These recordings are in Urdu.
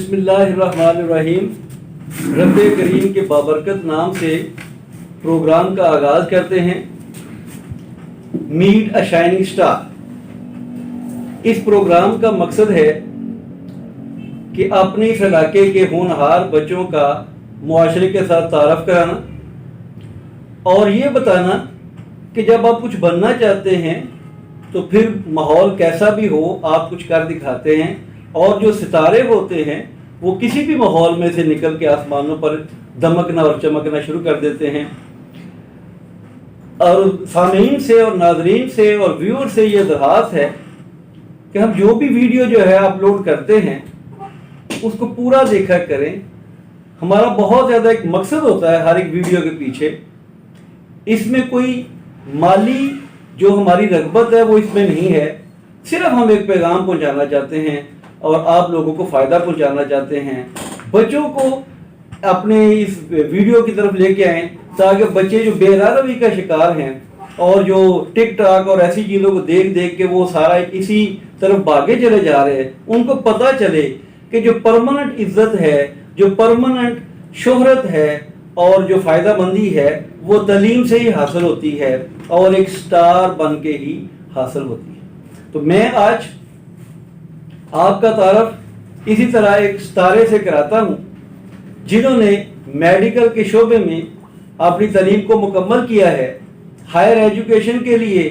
بسم اللہ الرحمن الرحیم. رب کریم کے بابرکت نام سے پروگرام کا آغاز کرتے ہیں. میٹ اے شائننگ اسٹار. اس پروگرام کا مقصد ہے کہ اپنے اس علاقے کے ہونہار بچوں کا معاشرے کے ساتھ تعارف کرانا اور یہ بتانا کہ جب آپ کچھ بننا چاہتے ہیں تو پھر ماحول کیسا بھی ہو آپ کچھ کر دکھاتے ہیں، اور جو ستارے ہوتے ہیں وہ کسی بھی ماحول میں سے نکل کے آسمانوں پر دمکنا اور چمکنا شروع کر دیتے ہیں. اور سامعین سے اور ناظرین سے اور ویور سے یہ درخواست ہے کہ ہم جو بھی ویڈیو جو ہے اپلوڈ کرتے ہیں اس کو پورا دیکھا کریں. ہمارا بہت زیادہ ایک مقصد ہوتا ہے ہر ایک ویڈیو کے پیچھے. اس میں کوئی مالی جو ہماری رغبت ہے وہ اس میں نہیں ہے. صرف ہم ایک پیغام پہنچانا چاہتے ہیں اور آپ لوگوں کو فائدہ پہنچانا چاہتے ہیں. بچوں کو اپنے اس ویڈیو کی طرف لے کے آئیں تاکہ بچے جو بے روی کا شکار ہیں اور جو ٹک ٹاک اور ایسی چیزوں کو دیکھ دیکھ کے وہ سارا اسی طرف بھاگے چلے جا رہے ہیں، ان کو پتہ چلے کہ جو پرماننٹ عزت ہے، جو پرماننٹ شہرت ہے اور جو فائدہ مندی ہے وہ تعلیم سے ہی حاصل ہوتی ہے اور ایک سٹار بن کے ہی حاصل ہوتی ہے. تو میں آج آپ کا تعارف اسی طرح ایک ستارے سے کراتا ہوں جنہوں نے میڈیکل کے شعبے میں اپنی تعلیم کو مکمل کیا ہے. ہائر ایجوکیشن کے لیے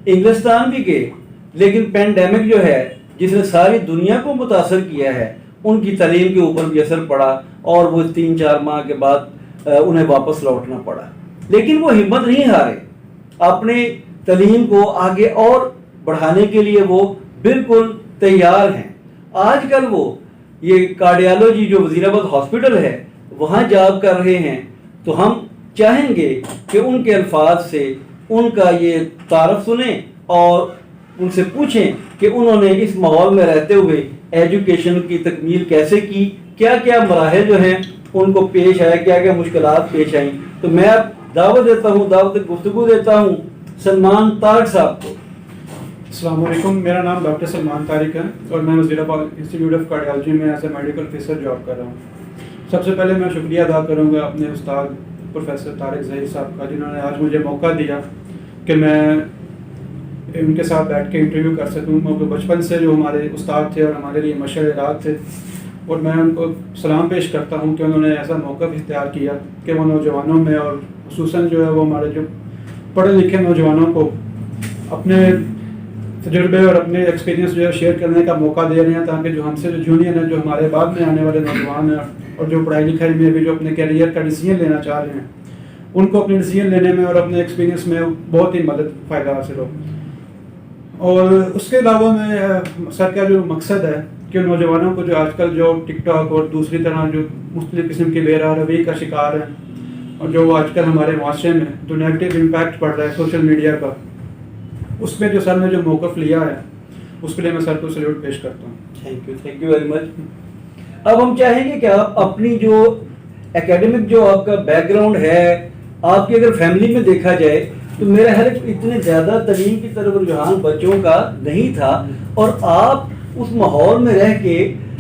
انگلستان بھی گئے، لیکن پینڈیمک جو ہے جس نے ساری دنیا کو متاثر کیا ہے ان کی تعلیم کے اوپر بھی اثر پڑا اور وہ 3-4 ماہ کے بعد انہیں واپس لوٹنا پڑا. لیکن وہ ہمت نہیں ہارے، اپنے تعلیم کو آگے اور بڑھانے کے لیے وہ بالکل تیار ہیں. آج کل وہ یہ کارڈیالوجی جو وزیرآباد ہاسپٹل ہے وہاں جاب کر رہے ہیں. تو ہم چاہیں گے کہ ان کے الفاظ سے ان کا یہ تعارف سنیں اور ان سے پوچھیں کہ انہوں نے اس ماحول میں رہتے ہوئے ایجوکیشن کی تکمیل کیسے کی، کیا کیا مراحل جو ہیں ان کو پیش آئے، کیا کیا مشکلات پیش آئیں. تو میں اب دعوت گفتگو دیتا ہوں سلمان طارق صاحب کو. السلام علیکم، میرا نام ڈاکٹر سلمان طارق ہے اور میں وزیرآباد انسٹیٹیوٹ آف کارڈیالوجی میں as a medical officer job کر رہا ہوں. سب سے پہلے میں شکریہ ادا کروں گا اپنے استاد پروفیسر طارق ظہیر صاحب کا، جنہوں نے آج مجھے موقع دیا کہ میں ان کے ساتھ بیٹھ کے انٹرویو کر سکوں. کیونکہ بچپن سے جو ہمارے استاد تھے اور ہمارے لیے مشعل راہ تھے، اور میں ان کو سلام پیش کرتا ہوں کہ انہوں نے ایسا موقع اختیار کیا کہ وہ نوجوانوں میں اور خصوصاً جو ہے وہ ہمارے جو پڑھے لکھے نوجوانوں کو اپنے تجربے اور اپنے ایکسپیرینس جو ہے شیئر کرنے کا موقع دے رہے ہیں، تاکہ جو ہم سے جو جونیئر ہیں، جو ہمارے بعد میں آنے والے نوجوان ہیں اور جو پڑھائی لکھائی میں بھی جو اپنے کیریئر کا ڈیسیژن لینا چاہ رہے ہیں، ان کو اپنے ڈیسیژن لینے میں اور اپنے ایکسپیرینس میں بہت ہی فائدہ حاصل ہو. اور اس کے علاوہ میں سر کا جو مقصد ہے کہ نوجوانوں کو جو آج کل جو ٹک ٹاک اور دوسری طرح جو مختلف قسم کی بے روی کا شکار ہیں اور جو آج کل ہمارے معاشرے میں جو نیگیٹو امپیکٹ پڑ رہا ہے سوشل میڈیا کا، اس میں جو سر نے جو موقف لیا ہے اس کے لیے میں سر کو سلیوٹ پیش کرتا ہوں. Thank you very much. اب ہم چاہیں گے کہ آپ اپنی جو اکیڈمک جو آپ کا بیک گراؤنڈ ہے، آپ کی اگر فیملی میں دیکھا جائے تو میرا خیال اتنے زیادہ تعلیم کی طرف رجحان بچوں کا نہیں تھا، اور آپ اس ماحول میں رہ کے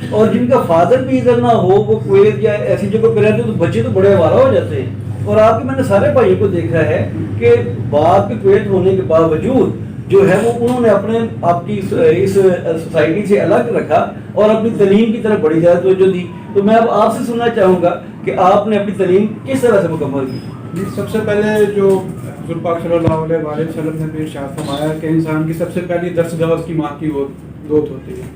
اور جن کا فادر بھی ادھر نہ ہو، وہ کویت یا ایسی جگہ پہ رہتے تو بچے تو بڑے آوارہ ہو جاتے ہیں. اور آپ کے میں نے سارے بھائیوں کو دیکھا ہے کہ باپ کے کویت ہونے کے باوجود جو ہے وہ انہوں نے اپنے آپ کی اس سوسائٹی سے الگ رکھا اور اپنی تعلیم کی طرف بڑی زیادہ توجہ دی. تو میں اب آپ سے سننا چاہوں گا کہ آپ نے اپنی تعلیم کس طرح سے مکمل کی. سب سے پہلے جو حضور پاک صلی اللہ علیہ وآلہ وسلم نے بھی ارشاد فرمایا کہ انسان کی سب سے پہلی درسگاہ اس کی ماں کی گود ہوتی ہے.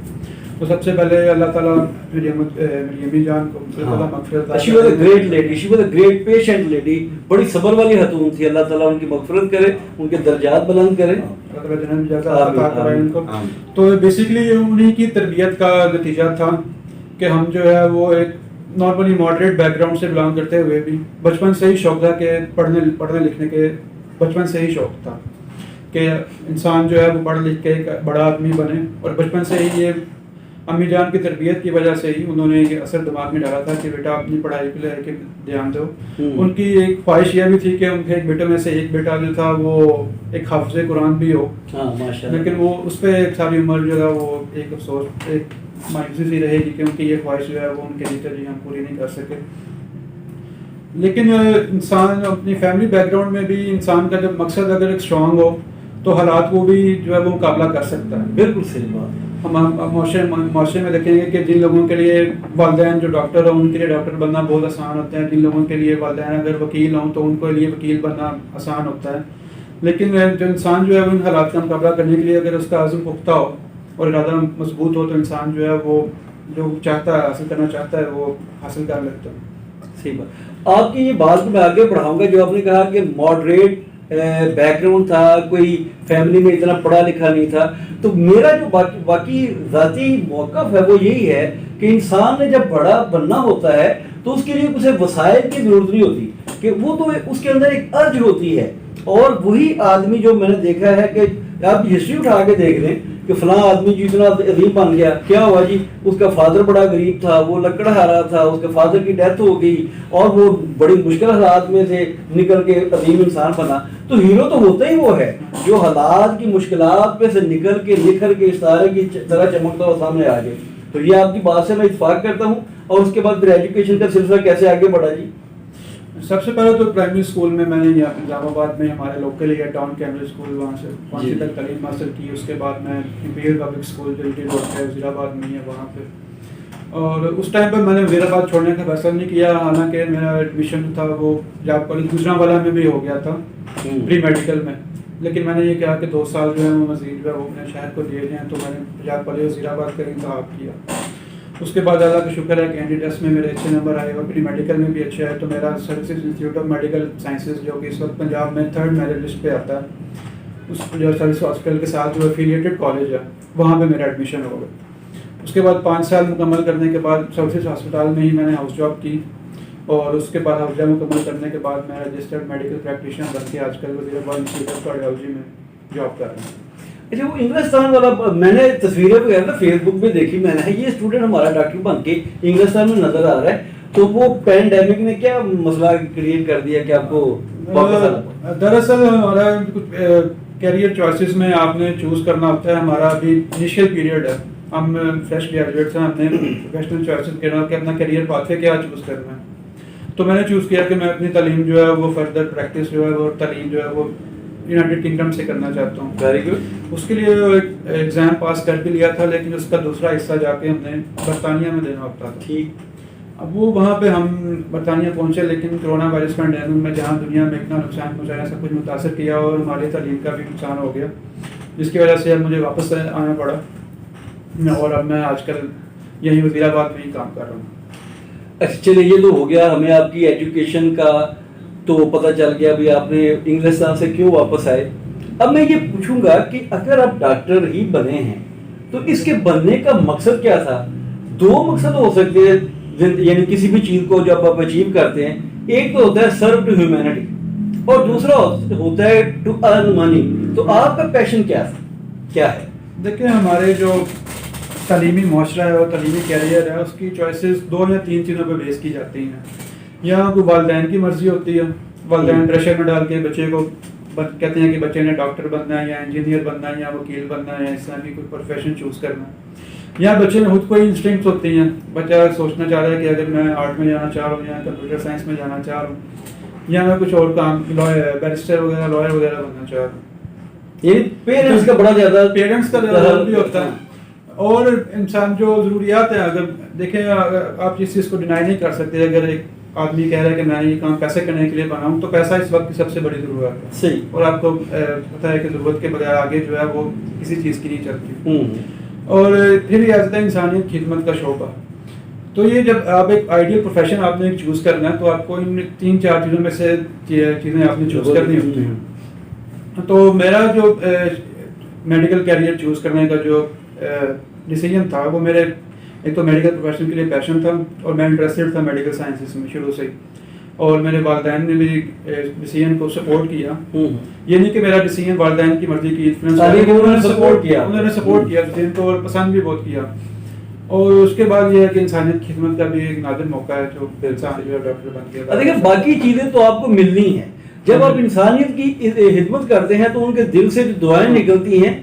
تو سب سے پہلے اللہ تعالیٰ میری امی جان کو مغفرت عطا. She was a great lady, she was a great patient lady. بڑی صبر والی خاتون تھی. اللہ تعالیٰ ان کی مغفرت کرے، ان کے درجات بلند کرے. اللہ تعالیٰ جنت میں جزا عطا کرائے ان کو. تو بیسیکلی یہ انہی کی تربیت کا نتیجہ تھا کہ ہم جو ہے وہ ایک نارملی ماڈریٹ بیک گراؤنڈ سے بلانگ کرتے ہوئے بھی بچپن سے ہی شوق تھا کہ پڑھنے لکھنے کے بچپن سے ہی شوق تھا کہ انسان جو ہے وہ پڑھ لکھ کے ایک بڑا آدمی بنے. اور بچپن سے ہی یہ امی جان کی تربیت کی وجہ سے ہی انہوں نے یہ اثر دماغ میں ڈالا تھا کہ بیٹا اپنی پڑھائی پہ لے کے دھیان دو. ان کی ایک خواہش یہ بھی تھی کہ ان کے ایک بیٹے میں سے ایک بیٹا جو تھا وہ ایک حافظ قرآن بھی ہو, لیکن وہ اس پہ ساری عمر جو ہے وہ ایک افسوس, ایک مایوسی سی رہے گی کہ ان کی یہ خواہش جو ہے وہ ان کے لیے ہم پوری نہیں کر سکے. لیکن انسان اپنی فیملی بیک گراؤنڈ میں بھی انسان کا جب مقصد اگر ایک اسٹرانگ ہو تو حالات کو بھی جو ہے وہ مقابلہ کر سکتا ہے. بالکل صحیح بات. ہم معاشرے میں دیکھیں گے کہ جن لوگوں کے لیے والدین جو ڈاکٹر ہوں ان کے لیے ڈاکٹر بننا بہت آسان ہوتا ہے, جن لوگوں کے لیے والدین اگر وکیل ہوں تو ان کے لیے وکیل بننا آسان ہوتا ہے. لیکن جو انسان جو ہے وہ ان حالات کا مقابلہ کرنے کے لیے اگر اس کا عزم پختہ ہو اور ارادہ مضبوط ہو تو انسان جو ہے وہ جو چاہتا ہے حاصل کرنا چاہتا ہے وہ حاصل کر لیتا ہے. صحیح بات. آپ کی یہ بات کو میں آگے بڑھاؤں گا, جو آپ نے کہا کہ ماڈریٹ بیک گراؤنڈ تھا, کوئی فیملی میں اتنا پڑھا لکھا نہیں تھا, تو میرا جو باقی ذاتی موقف ہے وہ یہی ہے کہ انسان نے جب بڑا بننا ہوتا ہے تو اس کے لیے اسے وسائل کی ضرورت نہیں ہوتی, کہ وہ تو اس کے اندر ایک ارج ہوتی ہے. اور وہی آدمی جو میں نے دیکھا ہے کہ آپ ہسٹری اٹھا کے دیکھ لیں کہ فلاں آدمی جو اتنا عظیم بن گیا, کیا ہوا جی, اس کا فادر بڑا غریب تھا, وہ لکڑہارا تھا, اس کے فادر کی ڈیتھ ہو گئی اور وہ بڑی مشکل حالات میں سے نکل کے عظیم انسان بنا. تو ہیرو تو ہوتا ہی وہ ہے جو حالات کی مشکلات میں سے نکل کے نکھر کے ستارے کی طرح چمکتا ہوا سامنے آ گئے. تو یہ آپ کی بات سے میں اتفاق کرتا ہوں. اور اس کے بعد پھر ایجوکیشن کا سلسلہ کیسے آگے بڑھا جی؟ سب سے پہلے تو پرائمری اسکول میں نے نظام آباد میں ہمارے local area town Cambridge school وہاں سے 5 تک تعلیم حاصل کی. اس کے بعد میں امپیریل پبلک اسکول جو روڈ ہے وزیر آباد میں ہے وہاں پہ. اور اس ٹائم پہ میں نے وزیر آباد چھوڑنے کا فیصلہ نہیں کیا, حالانکہ میرا ایڈمیشن تھا وہ پنجاب کالج گوجرانوالہ میں بھی ہو گیا تھا پری میڈیکل میں. لیکن میں نے یہ کہا کہ 2 سال جو ہے وہ مزید جو ہے وہ اپنے شہر کو دیے جائیں, تو میں نے پنجاب کالج وزیر آباد کا انتخاب کیا. اس کے بعد اللہ کا شکر ہے کہ این ڈی ٹیسٹ میں میرے اچھے نمبر آئے اور پری میڈیکل میں بھی اچھا ہے. تو میرا services institute of medical sciences جو کہ اس وقت پنجاب میں 3rd میرٹ لسٹ پہ آتا ہے, اس جو سروس ہاسپٹل کے ساتھ جو افیلیٹڈ کالج ہے وہاں پہ میرا ایڈمیشن ہو گیا. اس کے بعد 5 سال مکمل کرنے کے بعد سروسز ہاسپٹال میں ہی میں نے ہاؤس جاب کی, اور اس کے بعد ہاؤس جاب مکمل کرنے کے بعد میں رجسٹرڈ میڈیکل پریکٹیشنر بن کے آج کل وزیر آباد انسٹیٹیوٹ آف کارڈیالوجی میں جاب کر رہا ہوں. اچھا, وہ انگلستان والا میں نے تصویریں وغیرہ نا فیس بک پہ دیکھی, میں نے یہ اسٹوڈنٹ ہمارا ڈاکٹر بن کے انگلستان میں نظر آ رہا ہے, تو وہ پینڈیمک نے کیا مسئلہ کریٹ کر دیا کہ آپ کو واپس آنا؟ دراصل ہمارا کیریئر چوائسز میں آپ نے چوز کرنا ہوتا ہے. ہمارا ابھی انیشیل پیریڈ ہے, ہم فریش گریجویٹس ہیں, ہم نے پروفیشنل چوائسز کرنا کہ اپنا کیریئر پاتھ کیا چوز کرنا ہے. تو میں نے چوز کیا کہ میں اپنی تعلیم جو ہے وہ فردر پریکٹس جو ہے وہ تعلیم جو ہے وہ یونائٹیڈ کنگڈم سے کرنا چاہتا ہوں. Very good. اس کے لیے ایگزام پاس کر بھی لیا تھا, لیکن اس کا دوسرا حصہ جا کے ہم نے برطانیہ میں دینا ہوتا تھا. ٹھیک. اب وہ وہاں پہ ہم برطانیہ پہنچے, لیکن کرونا وائرس پینڈیمک میں جہاں دنیا میں اتنا نقصان پہنچایا, سب کچھ متاثر کیا اور ہماری تعلیم کا بھی نقصان ہو گیا, جس کی وجہ سے اب مجھے واپس آنا پڑا. اور اب میں آج کل یہیں وزیر آباد میں ہی کام کر رہا ہوں. اچھا چلیے, یہ تو ہو گیا ہمیں آپ کی ایجوکیشن کا, تو پتہ چل گیا بھی آپ نے انگلستان سے کیوں واپس آئے. اب میں یہ پوچھوں گا کہ اگر آپ ڈاکٹر ہی بنے ہیں تو اس کے بننے کا مقصد کیا تھا؟ 2 مقصد ہو سکتے ہیں یعنی کسی بھی چیز کو جب آپ اچیو کرتے ہیں. ایک تو ہوتا ہے سرو ٹو ہیومینٹی اور دوسرا ہوتا ہے ٹو ارن منی. تو آپ کا پیشن کیا ہے؟ دیکھیں, ہمارے جو تعلیمی معاشرہ ہے اور تعلیمی کیریئر ہے اس کی چوائسیز 2 یا 3 چیزوں پہ بیس کی جاتی ہیں. یا کوئی والدین کی مرضی ہوتی ہے, والدین پریشر میں ڈال کے بچے کو کہتے ہیں کہ بچے نے ڈاکٹر بننا ہے یا انجینئر بننا ہے یا وکیل بننا ہے یا اس طرح کی کوئی پروفیشن چوز کرنا ہے. یا بچے میں خود کوئی انسٹنکٹس ہوتی ہیں, بچہ سوچنا چاہ رہا ہے کہ اگر میں آرٹ میں جانا چاہ رہا ہوں یا کمپیوٹر سائنس میں جانا چاہ رہا ہوں یا میں کچھ اور کام بیرسٹر وغیرہ لائر وغیرہ بننا چاہ رہا ہوں. یہ پیرنٹس کا بڑا زیادہ رول بھی ہوتا ہے. اور انسان جو ضروریات ہیں, اگر دیکھیں آپ اس چیز کو ڈینائی نہیں کر سکتے, اگر ایک آدمی کہہ رہا ہے کہ میں یہ کام پیسے کرنے کے لیے بنا ہوں تو پیسہ اس وقت کی سب سے بڑی ضرورت ہے. صحیح. اور آپ کو پتہ ہے کہ ضرورت کے بغیر آگے جو ہے وہ کسی چیز کی نہیں چلتی. اور پھر ریاست انسانیت خدمت کا شعبہ. تو یہ جب آپ ایک آئیڈیل پروفیشن آپ نے چوز کرنا ہے تو آپ کو ان 3-4 چیزوں میں سے چیزیں آپ نے چوز کرنی ہوتی ہیں. تو میرا جو میڈیکل کیریئر چوز کرنے کا جو ڈیسیجن تھا وہ میرے ایک تو میڈیکل پروفیشن کے لیے پیشن تھا اور میں انٹرسٹڈ تھا میڈیکل سائنسز میں شروع سے ہی, اور میرے والدین نے بھی ڈیسیجن کو سپورٹ کیا. یہ نہیں کہ میرا ڈیسیجن والدین کی مرضی کی انفلوئنس, انہوں نے سپورٹ کیا, ان کو پسند بھی بہت کیا. اور اس کے بعد یہ ہے کہ انسانیت کی خدمت کا بھی ایک نادر موقع ہے جو انسان جو ہے ڈاکٹر بن کے دیکھیں باقی چیزیں تو آپ کو ملنی ہیں، جب آپ انسانیت کی خدمت کرتے ہیں تو ان کے دل سے جو دعائیں نکلتی ہیں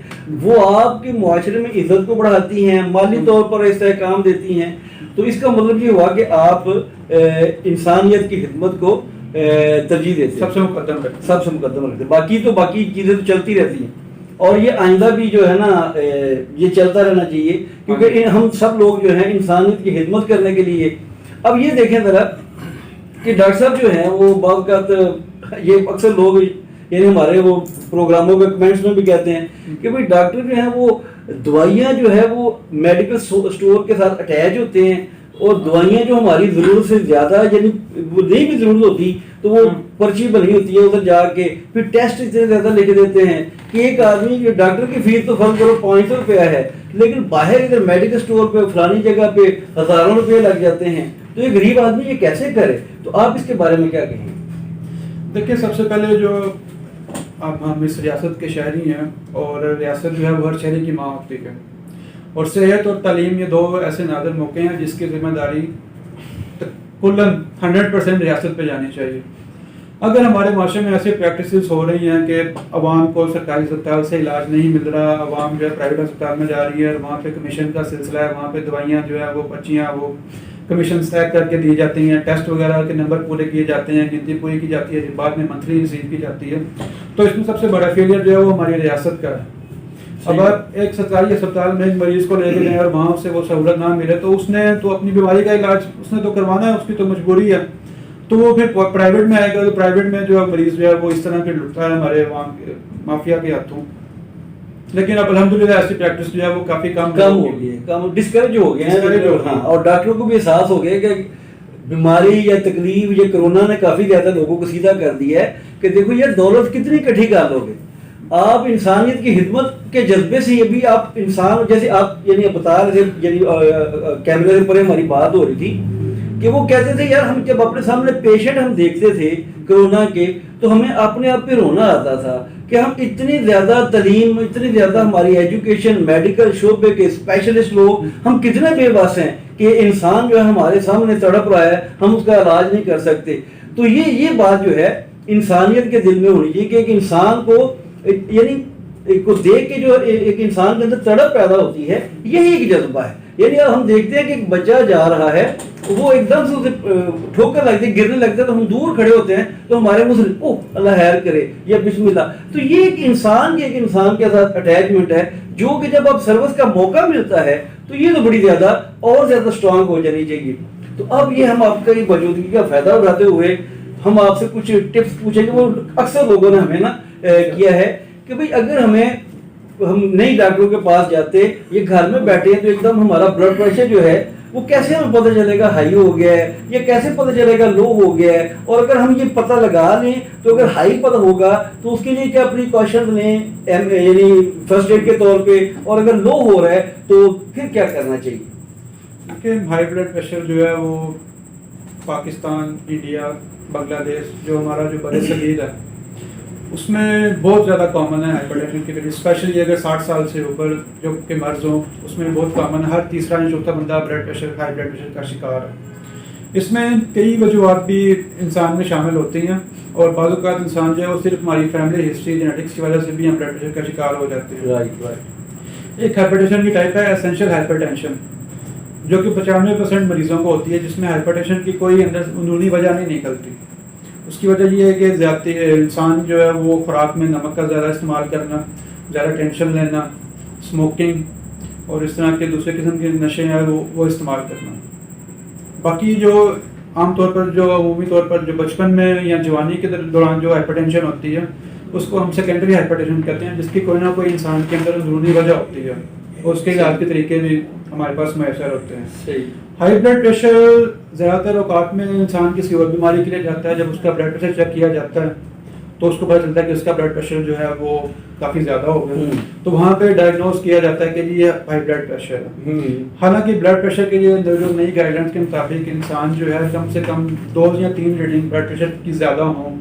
وہ آپ کے معاشرے میں عزت کو بڑھاتی ہیں، مالی طور پر استحکام دیتی ہیں. تو اس کا مطلب یہ ہوا کہ آپ انسانیت کی خدمت کو ترجیح دیتے ہیں، سب سے مقدم رکھتے ہیں. باقی تو باقی چیزیں تو چلتی رہتی ہیں اور یہ آئندہ بھی جو ہے نا یہ چلتا رہنا چاہیے، کیونکہ ہم سب لوگ جو ہیں انسانیت کی خدمت کرنے کے لیے. اب یہ دیکھیں ذرا کہ ڈاکٹر صاحب جو ہیں وہ بعض اوقات یہ اکثر لوگ یعنی ہمارے وہ پروگراموں کے کمنٹس میں بھی کہتے ہیں کہ بھائی ڈاکٹر جو ہیں وہ دوائیاں جو ہے وہ میڈیکل اسٹور کے ساتھ اٹیچ ہوتے ہیں اور دوائیاں جو ہماری ضرورت سے زیادہ یعنی وہ نہیں بھی ضرورت ہوتی تو وہ پرچی بنی ہوتی ہے ادھر جا کے پھر ٹیسٹ اتنے زیادہ لکھ دیتے ہیں کہ ایک آدمی جو ڈاکٹر کی فیس تو فرض کرو 500 روپیہ ہے لیکن باہر ادھر میڈیکل اسٹور پہ فلانی جگہ پہ ہزاروں روپے لگ جاتے ہیں. تو یہ غریب آدمی یہ کیسے کرے؟ تو آپ اس کے بارے میں کیا کہیں؟ دیکھیں سب سے پہلے جو اب ہم اس ریاست کے شہری ہیں اور ریاست جو ہے وہ ہر شہری کی ماں ہوتی ہے اور صحت اور تعلیم یہ دو ایسے نادر موقع ہیں جس کی ذمہ داری کلاً 100% ریاست پہ جانی چاہیے. اگر ہمارے معاشرے میں ایسے پریکٹسز ہو رہی ہیں کہ عوام کو سرکاری اسپتال سے علاج نہیں مل رہا، عوام جو ہے پرائیویٹ اسپتال میں جا رہی ہے اور وہاں پہ کمیشن کا سلسلہ ہے، وہاں پہ دوائیاں جو ہے وہ پرچیاں وہ کمیشن طے کر کے دی جاتی ہیں، ٹیسٹ وغیرہ کے نمبر پورے کیے جاتے ہیں، گنتی پوری کی جاتی ہے، بعد میں منتھلی ریسیو کی جاتی ہے. تو اس میں سب سے بڑا فیلئر جو ہے وہ ہماری ریاست کا ہے. اب آپ ایک سرکاری اسپتال میں ایک مریض کو لے کے جائیں اور وہاں سے وہ سہولت نہ ملے تو اس نے تو اپنی بیماری کا علاج اس نے تو کروانا ہے، اس کی تو مجبوری ہے. تو وہ پھر پرائیویٹ میں آئے گا تو پرائیویٹ میں جو ہے مریض جو ہے وہ اس طرح کے لٹتا ہے ہمارے عوام کے مافیا کے ہاتھوں. لیکن اب الحمدللہ ایسی پریکٹس جو ہے وہ کافی کم ہو گئی ہے، کم ڈسکریج ہو گئے ہیں. ہاں اور ڈاکٹروں کو بھی احساس ہو گیا کہ بیماری یا تکلیف یا کرونا نے کافی زیادہ لوگوں کو سیدھا کر دیا ہے کہ دیکھو یہ دولت کتنی کٹھی کر لو گے آپ انسانیت کی خدمت کے جذبے سے. یہ بھی آپ انسان جیسے آپ یعنی بتا رہے تھے یعنی کیمرے کے اوپر ہماری بات ہو رہی تھی کہ وہ کہتے تھے یار ہم جب اپنے سامنے پیشنٹ ہم دیکھتے تھے کرونا کے تو ہمیں اپنے آپ پہ رونا آتا تھا کہ ہم اتنی زیادہ تعلیم اتنی زیادہ ہماری ایجوکیشن میڈیکل شعبے کے اسپیشلسٹ لوگ ہم کتنے بے بس ہیں کہ انسان جو ہے ہمارے سامنے تڑپ رہا ہے ہم اس کا علاج نہیں کر سکتے. تو یہ بات جو ہے انسانیت کے دل میں ہونی چاہیے کہ ایک انسان کو یعنی کو دیکھ کے جو ایک انسان کے اندر تڑپ پیدا ہوتی ہے یہی ایک جذبہ ہے. یعنی ہم دیکھتے ہیں کہ ایک بچہ جا رہا ہے وہ ایک دم سے اسے ٹھوکر لگتی ہے گرنے لگتا ہے تو ہم دور کھڑے ہوتے ہیں تو ہمارے منہ سے اوہ اللہ خیر کرے یا بسم اللہ. تو یہ ایک انسان کے ساتھ اٹیچمنٹ ہے جو کہ جب اب سروس کا موقع ملتا ہے تو یہ تو بڑی زیادہ اور زیادہ اسٹرانگ ہو جانی چاہیے. تو اب یہ ہم آپ کا موجودگی کا فائدہ اٹھاتے ہوئے ہم آپ سے کچھ ٹپس پوچھیں گے. وہ اکثر لوگوں نے ہمیں نا کیا ہے کہ بھئی اگر ہم نئی ڈاکٹروں کے پاس جاتے یہ گھر میں بیٹھے ہیں تو ایک دم ہمارا بلڈ پریشر جو ہے وہ کیسے ہمیں پتہ چلے گا ہائی ہو گیا ہے یا کیسے پتہ چلے گا لو ہو گیا ہے. اور اگر ہم یہ پتہ لگا لیں تو اگر ہائی پتہ ہوگا تو اس کے لیے کیا پریکاشن لیں یعنی فرسٹ ایڈ کے طور پہ, اور اگر لو ہو رہا ہے تو پھر کیا کرنا چاہیے؟ دیکھیں ہائی بلڈ پریشر جو ہے وہ پاکستان انڈیا بنگلہ دیش جو ہمارا جو بر صغیر ہے اس میں بہت زیادہ کامن ہے ہائپر ٹینشن کی وجہ. اسپیشلی اگر 60 سال سے اوپر جو کہ مرض ہوں اس میں بہت کامن ہے. ہر تیسرا یا چوتھا بندہ blood pressure high blood pressure کا شکار ہے. اس میں کئی وجوہات بھی انسان میں شامل ہوتی ہیں اور بعض اوقات انسان جو ہے وہ صرف ہماری فیملی ہسٹری جینیٹکس کی وجہ سے بھی ہم بلڈ پریشر کا شکار ہو جاتے ہیں. ایک ہائپر ٹینشن کی ٹائپ ہے اسینشیل ہائپر ٹینشن جو کہ 95% مریضوں کو ہوتی ہے جس میں ہائپر ٹینشن کی کوئی اندرونی وجہ نہیں نکلتی. اس کی وجہ یہ ہے کہ زیادتی انسان جو ہے وہ خوراک میں نمک کا زیادہ استعمال کرنا, زیادہ ٹینشن لینا, اسموکنگ اور اس طرح کے دوسرے قسم کے نشے ہیں وہ استعمال کرنا. باقی جو عام طور پر جو عمومی طور پر جو بچپن میں یا جوانی کے دوران جو ہائپر ٹینشن ہوتی ہے اس کو ہم سیکنڈری ہائپر ٹینشن کہتے ہیں, جس کی کوئی نہ کوئی انسان کے اندر اندرونی وجہ ہوتی ہے اور اس کے علاج کے طریقے بھی ہمارے پاس میسر ہوتے ہیں. ہائی بلڈ پریشر زیادہ تر اوقات میں انسان کسی اور بیماری کے لیے جاتا ہے. جب اس کا بلڈ پریشر چیک کیا جاتا ہے تو اس کو پتہ چلتا ہے کہ اس کا بلڈ پریشر جو ہے وہ کافی زیادہ ہو گیا, تو وہاں پہ ڈائگنوز کیا جاتا ہے کہ یہ ہائی بلڈ پریشر ہے. حالانکہ بلڈ پریشر کے لیے جو نئی گائیڈ لائنس کے مطابق انسان جو ہے کم سے کم 2 یا 3 ریڈنگ بلڈ پریشر کی زیادہ ہوں